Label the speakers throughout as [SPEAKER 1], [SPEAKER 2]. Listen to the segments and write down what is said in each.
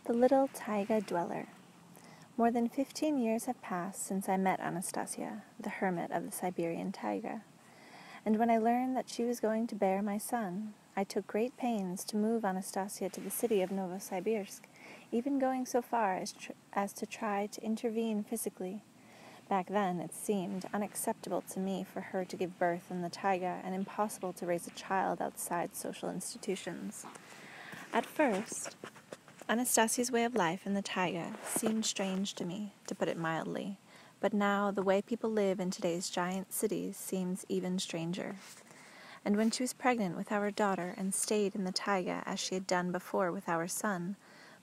[SPEAKER 1] The Little Taiga Dweller. More than 15 years have passed since I met Anastasia, the hermit of the Siberian taiga, and when I learned that she was going to bear my son, I took great pains to move Anastasia to the city of Novosibirsk, even going so far as to try to intervene physically. Back then, it seemed unacceptable to me for her to give birth in the taiga and impossible to raise a child outside social institutions. At first, Anastasia's way of life in the taiga seemed strange to me, to put it mildly, but now the way people live in today's giant cities seems even stranger. And when she was pregnant with our daughter and stayed in the taiga as she had done before with our son,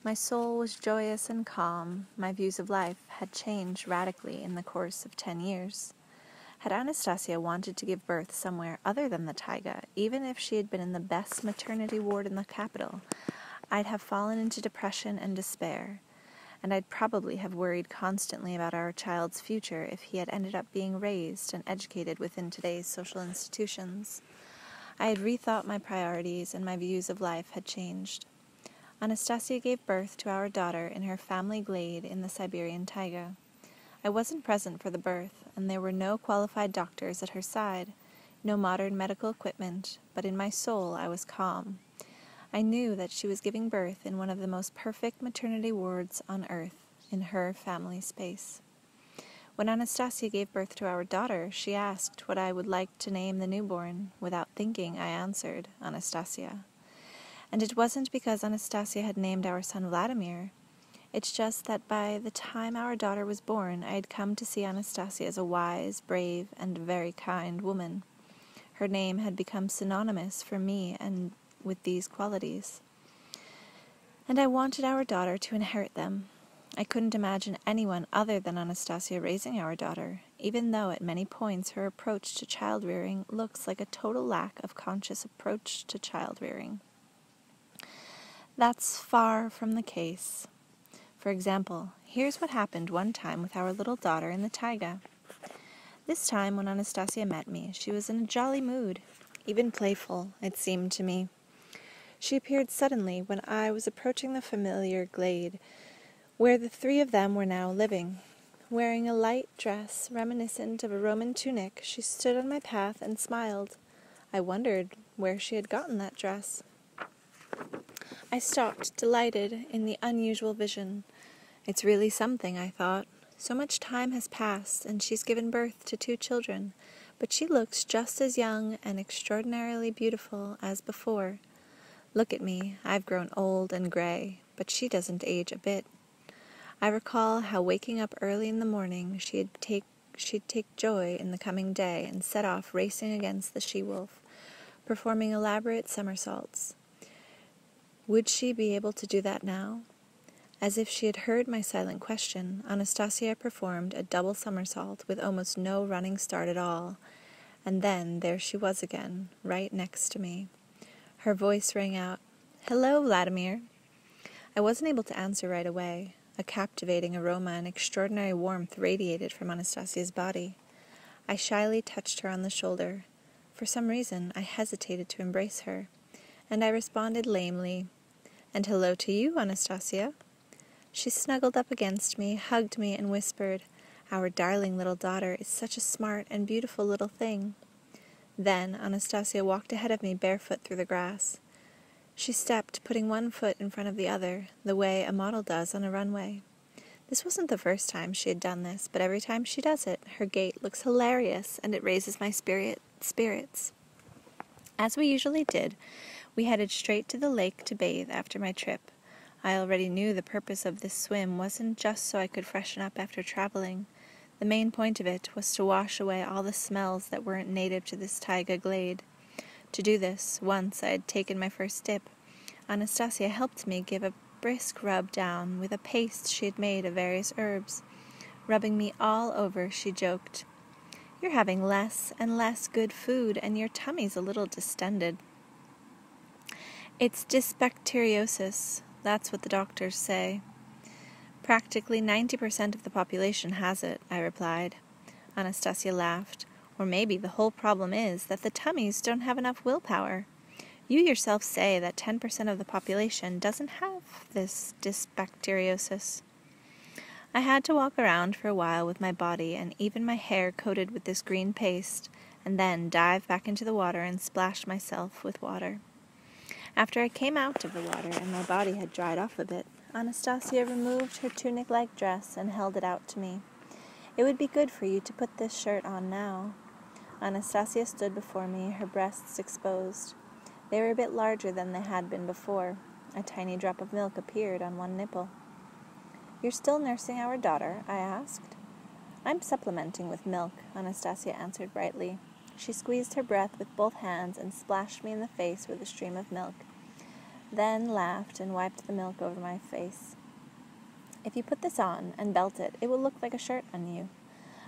[SPEAKER 1] my soul was joyous and calm. My views of life had changed radically in the course of 10 years. Had Anastasia wanted to give birth somewhere other than the taiga, even if she had been in the best maternity ward in the capital, I'd have fallen into depression and despair, and I'd probably have worried constantly about our child's future if he had ended up being raised and educated within today's social institutions. I had rethought my priorities, and my views of life had changed. Anastasia gave birth to our daughter in her family glade in the Siberian taiga. I wasn't present for the birth, and there were no qualified doctors at her side, no modern medical equipment, but in my soul I was calm. I knew that she was giving birth in one of the most perfect maternity wards on earth, in her family space. When Anastasia gave birth to our daughter, she asked what I would like to name the newborn. Without thinking, I answered, Anastasia. And it wasn't because Anastasia had named our son Vladimir. It's just that by the time our daughter was born, I had come to see Anastasia as a wise, brave, and very kind woman. Her name had become synonymous for me and with these qualities, and I wanted our daughter to inherit them. I couldn't imagine anyone other than Anastasia raising our daughter, even though at many points her approach to child-rearing looks like a total lack of conscious approach to child-rearing. That's far from the case. For example, here's what happened one time with our little daughter in the taiga. This time when Anastasia met me, she was in a jolly mood, even playful, it seemed to me. She appeared suddenly when I was approaching the familiar glade, where the three of them were now living. Wearing a light dress reminiscent of a Roman tunic, she stood on my path and smiled. I wondered where she had gotten that dress. I stopped, delighted in the unusual vision. It's really something, I thought. So much time has passed, and she's given birth to 2 children, but she looks just as young and extraordinarily beautiful as before. Look at me, I've grown old and gray, but she doesn't age a bit. I recall how waking up early in the morning she'd take joy in the coming day and set off racing against the she-wolf, performing elaborate somersaults. Would she be able to do that now? As if she had heard my silent question, Anastasia performed a double somersault with almost no running start at all, and then there she was again, right next to me. Her voice rang out, "Hello, Vladimir." I wasn't able to answer right away. A captivating aroma and extraordinary warmth radiated from Anastasia's body. I shyly touched her on the shoulder. For some reason, I hesitated to embrace her, and I responded lamely, "And hello to you, Anastasia." She snuggled up against me, hugged me, and whispered, "Our darling little daughter is such a smart and beautiful little thing." Then Anastasia walked ahead of me barefoot through the grass. She stepped, putting one foot in front of the other, the way a model does on a runway. This wasn't the first time she had done this, but every time she does it, her gait looks hilarious, and it raises my spirits. As we usually did, we headed straight to the lake to bathe after my trip. I already knew the purpose of this swim wasn't just so I could freshen up after traveling. The main point of it was to wash away all the smells that weren't native to this taiga glade. To do this, once I had taken my first dip, Anastasia helped me give a brisk rub down with a paste she had made of various herbs. Rubbing me all over, she joked, "You're having less and less good food, and your tummy's a little distended." "It's dysbacteriosis, that's what the doctors say." "Practically 90% of the population has it," I replied. Anastasia laughed. "Or maybe the whole problem is that the tummies don't have enough willpower. You yourself say that 10% of the population doesn't have this dysbacteriosis. I had to walk around for a while with my body and even my hair coated with this green paste, and then dive back into the water and splash myself with water. After I came out of the water and my body had dried off a bit, Anastasia removed her tunic-like dress and held it out to me. "It would be good for you to put this shirt on now." Anastasia stood before me, her breasts exposed. They were a bit larger than they had been before. A tiny drop of milk appeared on one nipple. "You're still nursing our daughter?" I asked. "I'm supplementing with milk," Anastasia answered brightly. She squeezed her breath with both hands and splashed me in the face with a stream of milk, then laughed and wiped the milk over my face. "If you put this on and belt it, it will look like a shirt on you.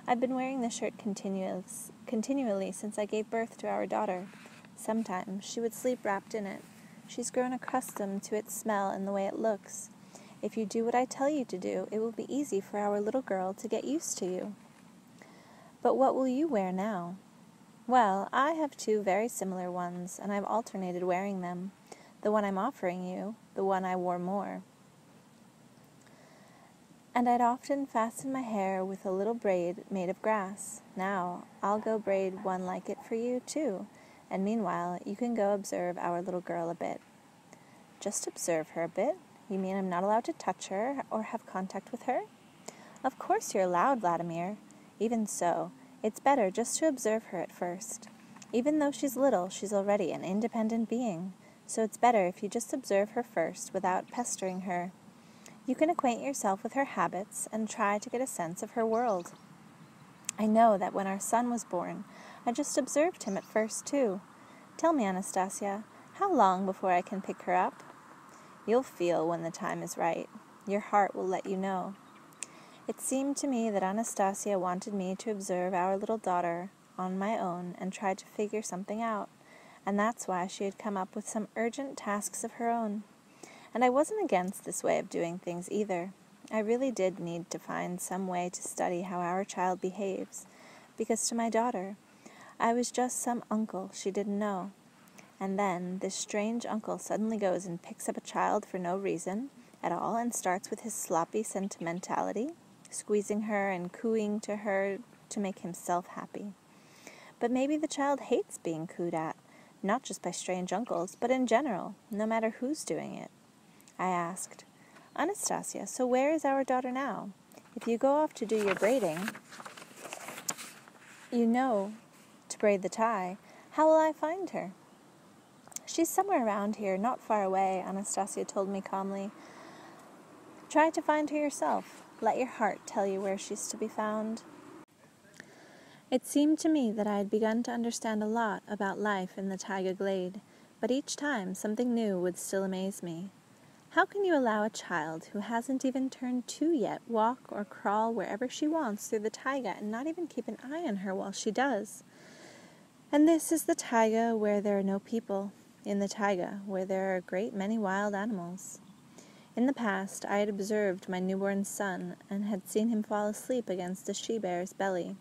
[SPEAKER 1] I've been wearing this shirt continually since I gave birth to our daughter. Sometimes she would sleep wrapped in it. She's grown accustomed to its smell and the way it looks. If you do what I tell you to do, it will be easy for our little girl to get used to you." "But what will you wear now?" "Well, I have 2 very similar ones, and I've alternated wearing them. The one I'm offering you, the one I wore more. And I'd often fasten my hair with a little braid made of grass. Now, I'll go braid one like it for you, too, and meanwhile, you can go observe our little girl a bit." "Just observe her a bit? You mean I'm not allowed to touch her or have contact with her?" "Of course you're allowed, Vladimir. Even so, it's better just to observe her at first. Even though she's little, she's already an independent being, so it's better if you just observe her first without pestering her. You can acquaint yourself with her habits and try to get a sense of her world. I know that when our son was born, I just observed him at first, too. Tell me, Anastasia, how long before I can pick her up?" "You'll feel when the time is right. Your heart will let you know." It seemed to me that Anastasia wanted me to observe our little daughter on my own and try to figure something out, and that's why she had come up with some urgent tasks of her own. And I wasn't against this way of doing things either. I really did need to find some way to study how our child behaves, because to my daughter, I was just some uncle she didn't know. And then this strange uncle suddenly goes and picks up a child for no reason at all and starts with his sloppy sentimentality, squeezing her and cooing to her to make himself happy. But maybe the child hates being cooed at, not just by strange uncles, but in general, no matter who's doing it. I asked, "Anastasia, so where is our daughter now? If you go off to do your braiding, to braid the tie, how will I find her?" "She's somewhere around here, not far away," Anastasia told me calmly. "Try to find her yourself. Let your heart tell you where she's to be found." It seemed to me that I had begun to understand a lot about life in the taiga glade, but each time something new would still amaze me. How can you allow a child who hasn't even turned 2 yet walk or crawl wherever she wants through the taiga and not even keep an eye on her while she does? And this is the taiga where there are no people, in the taiga where there are a great many wild animals. In the past, I had observed my newborn son and had seen him fall asleep against a she-bear's belly,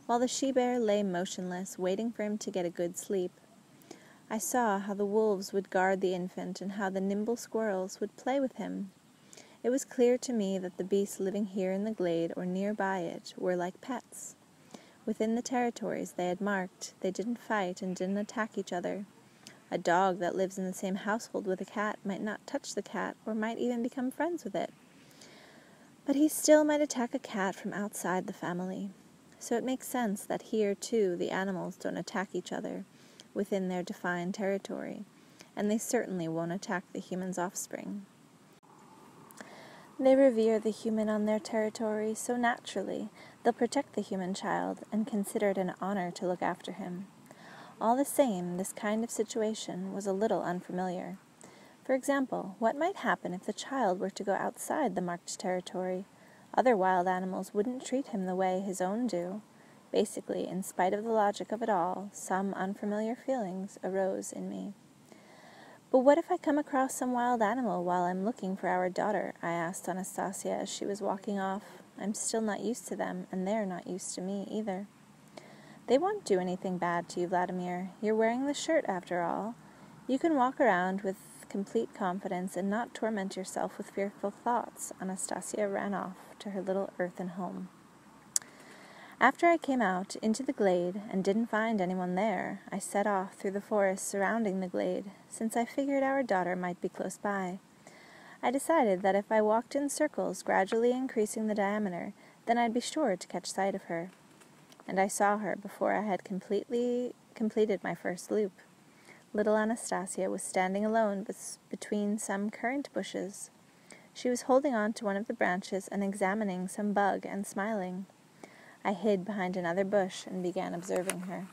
[SPEAKER 1] while the she-bear lay motionless, waiting for him to get a good sleep. I saw how the wolves would guard the infant and how the nimble squirrels would play with him. It was clear to me that the beasts living here in the glade or nearby it were like pets. Within the territories they had marked, they didn't fight and didn't attack each other. A dog that lives in the same household with a cat might not touch the cat or might even become friends with it. But he still might attack a cat from outside the family. So it makes sense that here, too, the animals don't attack each other within their defined territory, and they certainly won't attack the human's offspring. They revere the human on their territory, so naturally they'll protect the human child and consider it an honor to look after him. All the same, this kind of situation was a little unfamiliar. For example, what might happen if the child were to go outside the marked territory? Other wild animals wouldn't treat him the way his own do. Basically, in spite of the logic of it all, some unfamiliar feelings arose in me. "But what if I come across some wild animal while I'm looking for our daughter?" I asked Anastasia as she was walking off. "I'm still not used to them, and they're not used to me either." "They won't do anything bad to you, Vladimir. You're wearing the shirt, after all. You can walk around with complete confidence and not torment yourself with fearful thoughts. Anastasia ran off to her little earthen home. After I came out into the glade and didn't find anyone there, I set off through the forest surrounding the glade, since I figured our daughter might be close by. I decided that if I walked in circles, gradually increasing the diameter, then I'd be sure to catch sight of her. And I saw her before I had completed my first loop. Little Anastasia was standing alone between some currant bushes. She was holding on to one of the branches and examining some bug and smiling. I hid behind another bush and began observing her.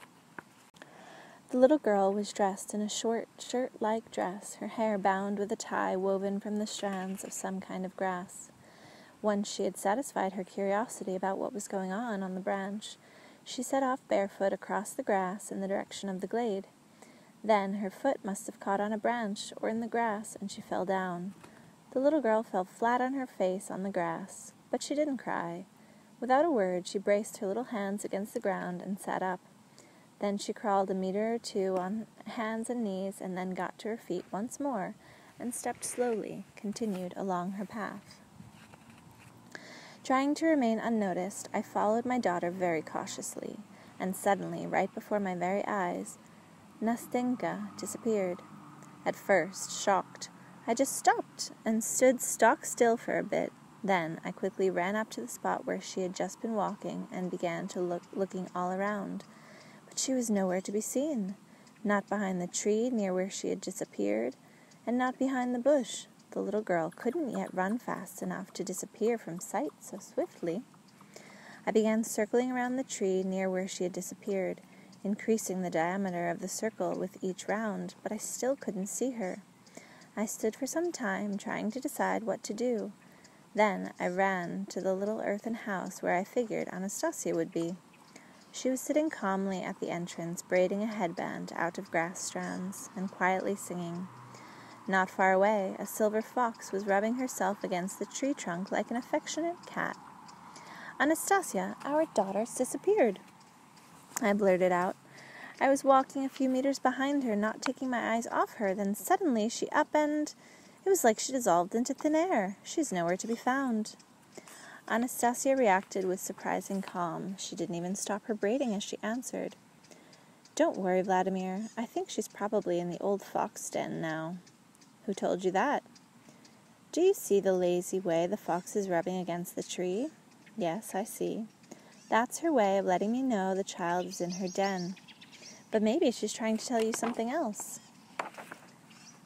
[SPEAKER 1] The little girl was dressed in a short, shirt-like dress, her hair bound with a tie woven from the strands of some kind of grass. Once she had satisfied her curiosity about what was going on the branch, she set off barefoot across the grass in the direction of the glade. Then her foot must have caught on a branch or in the grass, and she fell down. The little girl fell flat on her face on the grass, but she didn't cry. Without a word, she braced her little hands against the ground and sat up. Then she crawled a meter or two on hands and knees, and then got to her feet once more, and stepped slowly, continued along her path. Trying to remain unnoticed, I followed my daughter very cautiously, and suddenly, right before my very eyes, Nastenka disappeared. At first, shocked, I just stopped and stood stock still for a bit. Then I quickly ran up to the spot where she had just been walking and began to looking all around. But she was nowhere to be seen, not behind the tree near where she had disappeared, and not behind the bush. The little girl couldn't yet run fast enough to disappear from sight so swiftly. I began circling around the tree near where she had disappeared, increasing the diameter of the circle with each round, but I still couldn't see her. I stood for some time, trying to decide what to do. Then I ran to the little earthen house where I figured Anastasia would be. She was sitting calmly at the entrance, braiding a headband out of grass strands, and quietly singing. Not far away, a silver fox was rubbing herself against the tree trunk like an affectionate cat. "Anastasia, our daughter's disappeared," I blurted out. I was walking a few meters behind her, not taking my eyes off her, then suddenly she up and... It was like she dissolved into thin air. She's nowhere to be found. Anastasia reacted with surprising calm. She didn't even stop her braiding as she answered. "Don't worry, Vladimir. I think she's probably in the old fox den now." "Who told you that?" "Do you see the lazy way the fox is rubbing against the tree?" "Yes, I see. That's her way of letting me know the child is in her den. But maybe she's trying to tell you something else."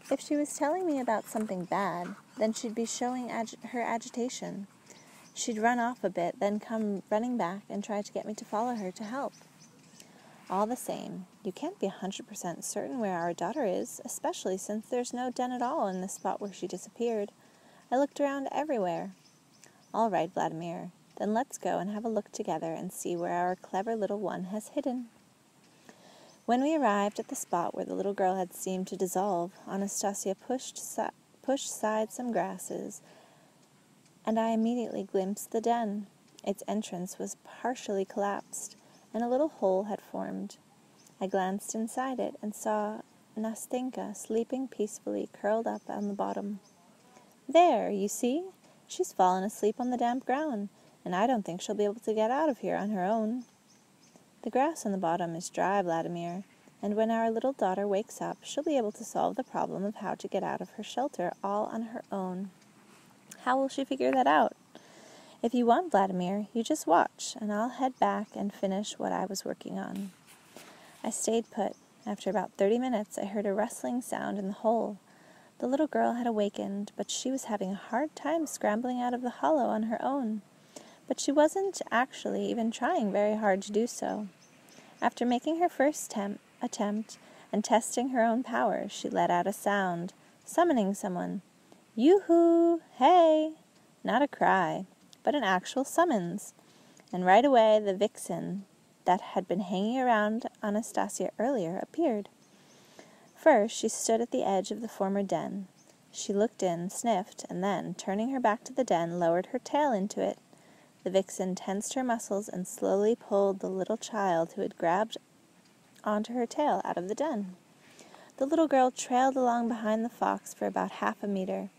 [SPEAKER 1] "If she was telling me about something bad, then she'd be showing her agitation. She'd run off a bit, then come running back and try to get me to follow her to help. All the same, you can't be 100% certain where our daughter is, especially since there's no den at all in the spot where she disappeared. I looked around everywhere." "All right, Vladimir, then let's go and have a look together and see where our clever little one has hidden." When we arrived at the spot where the little girl had seemed to dissolve, Anastasia pushed aside some grasses, and I immediately glimpsed the den. Its entrance was partially collapsed, and a little hole had formed. I glanced inside it and saw Nastenka sleeping peacefully, curled up on the bottom. "There, you see? She's fallen asleep on the damp ground, and I don't think she'll be able to get out of here on her own." "The grass on the bottom is dry, Vladimir, and when our little daughter wakes up, she'll be able to solve the problem of how to get out of her shelter all on her own." "How will she figure that out?" "If you want, Vladimir, you just watch, and I'll head back and finish what I was working on." I stayed put. After about 30 minutes, I heard a rustling sound in the hole. The little girl had awakened, but she was having a hard time scrambling out of the hollow on her own. But she wasn't actually even trying very hard to do so. After making her first attempt and testing her own powers, she let out a sound, summoning someone. "Yoo-hoo! Hey!" Not a cry, but an actual summons. And right away the vixen that had been hanging around Anastasia earlier appeared. First, she stood at the edge of the former den. She looked in, sniffed, and then, turning her back to the den, lowered her tail into it. The vixen tensed her muscles and slowly pulled the little child who had grabbed onto her tail out of the den. The little girl trailed along behind the fox for about half a meter.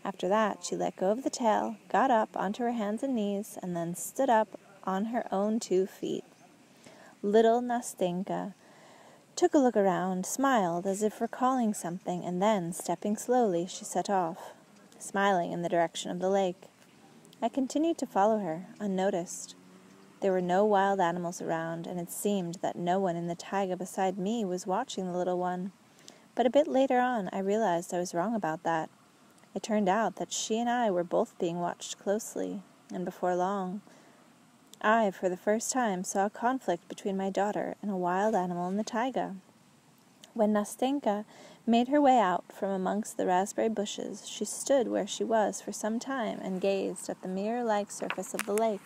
[SPEAKER 1] After that, she let go of the tail, got up onto her hands and knees, and then stood up on her own 2 feet. Little Nastenka took a look around, smiled as if recalling something, and then, stepping slowly, she set off, smiling in the direction of the lake. I continued to follow her, unnoticed. There were no wild animals around, and it seemed that no one in the taiga beside me was watching the little one. But a bit later on, I realized I was wrong about that. It turned out that she and I were both being watched closely, and before long, I, for the first time, saw a conflict between my daughter and a wild animal in the taiga. When Nastenka made her way out from amongst the raspberry bushes, she stood where she was for some time and gazed at the mirror-like surface of the lake.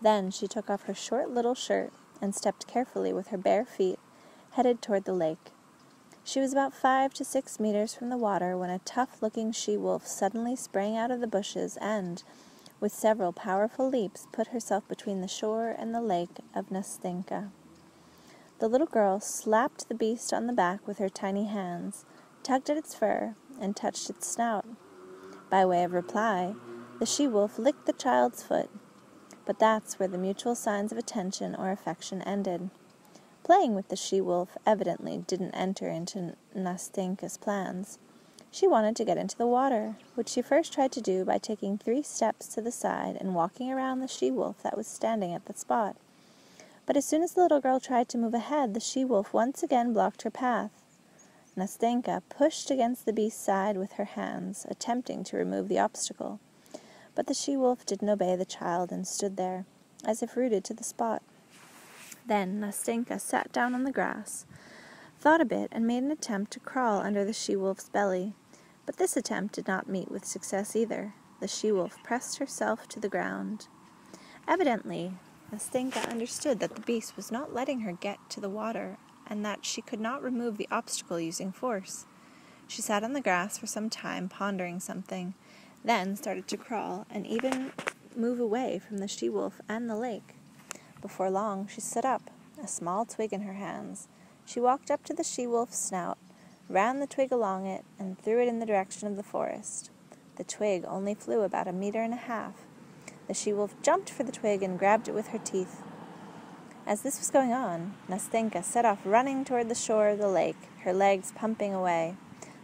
[SPEAKER 1] Then she took off her short little shirt and stepped carefully with her bare feet, headed toward the lake. She was about 5 to 6 meters from the water when a tough-looking she-wolf suddenly sprang out of the bushes and, with several powerful leaps, put herself between the shore and the lake of Nastenka. The little girl slapped the beast on the back with her tiny hands, tugged at its fur, and touched its snout. By way of reply, the she-wolf licked the child's foot, but that's where the mutual signs of attention or affection ended. Playing with the she-wolf evidently didn't enter into Nastenka's plans. She wanted to get into the water, which she first tried to do by taking 3 steps to the side and walking around the she-wolf that was standing at the spot. But as soon as the little girl tried to move ahead, the she-wolf once again blocked her path. Nastenka pushed against the beast's side with her hands, attempting to remove the obstacle. But the she-wolf didn't obey the child and stood there, as if rooted to the spot. Then Nastenka sat down on the grass, thought a bit, and made an attempt to crawl under the she-wolf's belly. But this attempt did not meet with success either. The she-wolf pressed herself to the ground. Evidently, Nastenka understood that the beast was not letting her get to the water, and that she could not remove the obstacle using force. She sat on the grass for some time, pondering something, then started to crawl and even move away from the she-wolf and the lake. Before long, she stood up, a small twig in her hands. She walked up to the she-wolf's snout, ran the twig along it, and threw it in the direction of the forest. The twig only flew about 1.5 meters. The she-wolf jumped for the twig and grabbed it with her teeth. As this was going on, Nastenka set off running toward the shore of the lake, her legs pumping away.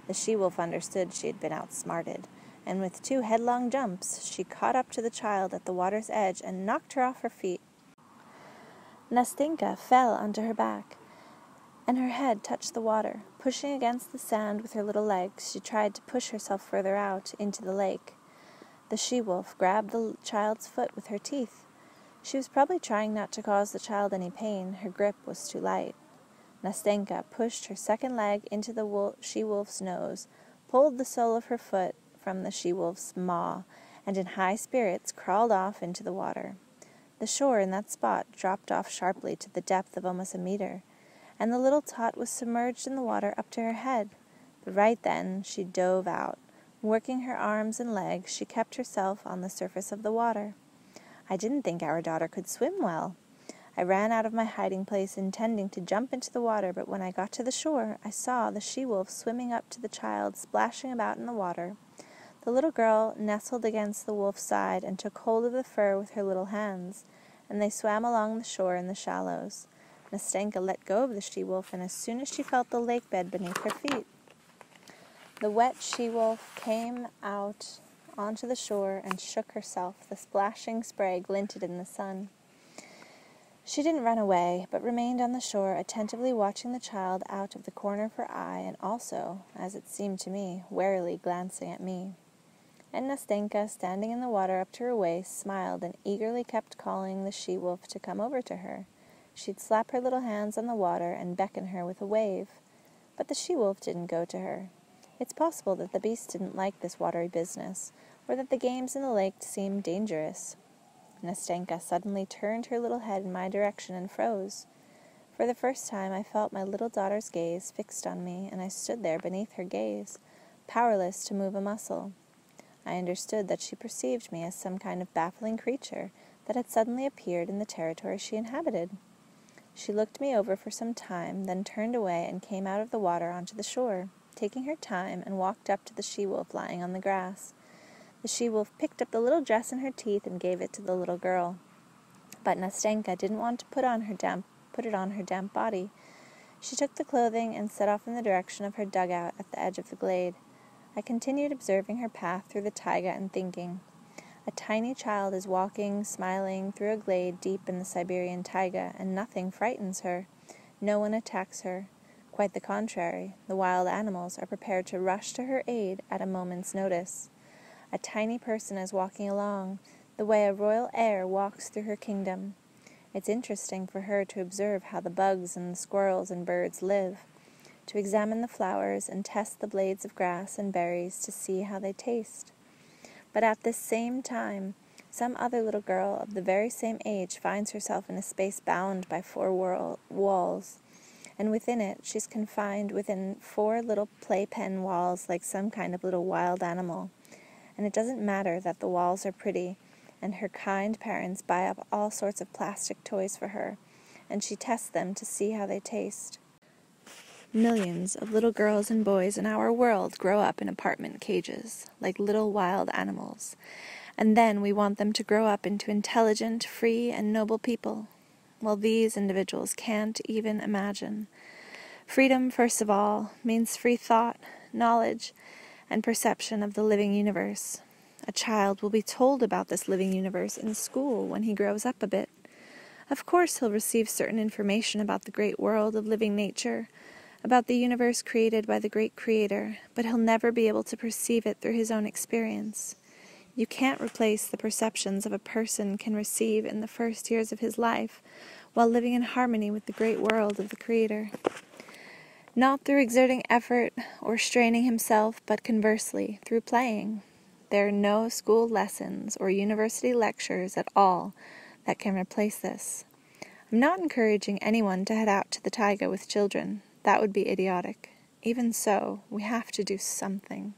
[SPEAKER 1] The she-wolf understood she had been outsmarted, and with 2 headlong jumps, she caught up to the child at the water's edge and knocked her off her feet. Nastenka fell onto her back, and her head touched the water. Pushing against the sand with her little legs, she tried to push herself further out into the lake. The she-wolf grabbed the child's foot with her teeth. She was probably trying not to cause the child any pain. Her grip was too light. Nastenka pushed her second leg into the she-wolf's nose, pulled the sole of her foot from the she-wolf's maw, and in high spirits crawled off into the water. The shore in that spot dropped off sharply to the depth of almost 1 meter, and the little tot was submerged in the water up to her head. But right then she dove out. Working her arms and legs, she kept herself on the surface of the water. I didn't think our daughter could swim well. I ran out of my hiding place, intending to jump into the water, but when I got to the shore, I saw the she-wolf swimming up to the child, splashing about in the water. The little girl nestled against the wolf's side and took hold of the fur with her little hands, and they swam along the shore in the shallows. Nastenka let go of the she-wolf, and as soon as she felt the lake bed beneath her feet, the wet she-wolf came out onto the shore and shook herself. The splashing spray glinted in the sun. She didn't run away, but remained on the shore, attentively watching the child out of the corner of her eye, and also, as it seemed to me, warily glancing at me. And Nastenka, standing in the water up to her waist, smiled and eagerly kept calling the she-wolf to come over to her. She'd slap her little hands on the water and beckon her with a wave. But the she-wolf didn't go to her. It's possible that the beast didn't like this watery business, or that the games in the lake seemed dangerous. Nastenka suddenly turned her little head in my direction and froze. For the first time I felt my little daughter's gaze fixed on me, and I stood there beneath her gaze, powerless to move a muscle. I understood that she perceived me as some kind of baffling creature that had suddenly appeared in the territory she inhabited. She looked me over for some time, then turned away and came out of the water onto the shore, taking her time, and walked up to the she-wolf lying on the grass. The she-wolf picked up the little dress in her teeth and gave it to the little girl. But Nastenka didn't want to put it on her damp body. She took the clothing and set off in the direction of her dugout at the edge of the glade. I continued observing her path through the taiga and thinking, a tiny child is walking, smiling, through a glade deep in the Siberian taiga, and nothing frightens her. No one attacks her. Quite the contrary, the wild animals are prepared to rush to her aid at a moment's notice. A tiny person is walking along, the way a royal heir walks through her kingdom. It's interesting for her to observe how the bugs and the squirrels and birds live, to examine the flowers and test the blades of grass and berries to see how they taste. But at this same time, some other little girl of the very same age finds herself in a space bound by 4 walls, and within it she's confined within 4 little playpen walls like some kind of little wild animal. And it doesn't matter that the walls are pretty, and her kind parents buy up all sorts of plastic toys for her, and she tests them to see how they taste. Millions of little girls and boys in our world grow up in apartment cages, like little wild animals, and then we want them to grow up into intelligent, free, and noble people. Well, these individuals can't even imagine. Freedom, first of all, means free thought, knowledge, and perception of the living universe. A child will be told about this living universe in school when he grows up a bit. Of course he'll receive certain information about the great world of living nature, about the universe created by the great Creator, but he'll never be able to perceive it through his own experience. You can't replace the perceptions of a person can receive in the first years of his life while living in harmony with the great world of the Creator. Not through exerting effort or straining himself, but conversely, through playing. There are no school lessons or university lectures at all that can replace this. I'm not encouraging anyone to head out to the taiga with children. That would be idiotic. Even so, we have to do something.